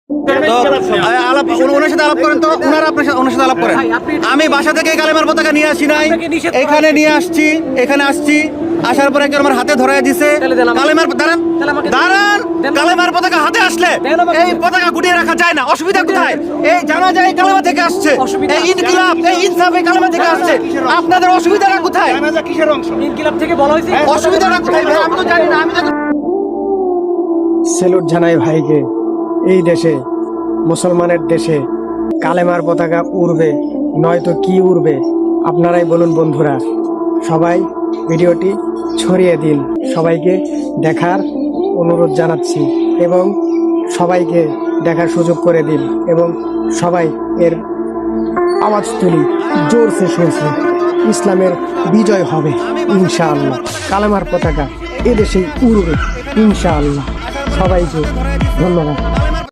তো আলাপ ওনার সাথে আলাপ করেন, তো ওনারা ওনার সাথে আলাপ করেন। আমি বাসা থেকে কালেমার পতাকা নিয়ে আসি নাই, এখানে নিয়ে আসছি, এখানে আসছি, আসার পরে আমার হাতে ধরাই দিছে কালেমার। দাঁড়ান দাঁড়ান, কালেমার পতাকা হাতে আসলে এই পতাকা গুটিয়ে রাখা যায় না, অসুবিধা কোথায়? এই জানা যায় কালেমা থেকে আসছে, এই ইনকিলাব, এই ইনসাফ এই কালেমা থেকে আসছে, আপনাদের অসুবিধাটা কোথায়? কিসের অংশ? ইনকিলাব থেকে বলা হয়েছে অসুবিধাটা কোথায় ভাই? আমি তো জানি না। আমি তো সেলুট জানাই ভাইকে। এই দেশে, মুসলমানের দেশে কালেমার পতাকা উড়বে নয়তো কি উড়বে? আপনারাই বলুন বন্ধুরা। সবাই ভিডিওটি ছড়িয়ে দিন, সবাইকে দেখার অনুরোধ জানাচ্ছি এবং সবাইকে দেখার সুযোগ করে দিন এবং সবাই এর আওয়াজ তুলি, জোরসে শুনছি। ইসলামের বিজয় হবে ইনশাআল্লাহ। কালেমার পতাকা এদেশেই উড়বে ইনশাআল্লাহ। সবাইকে ধন্যবাদ।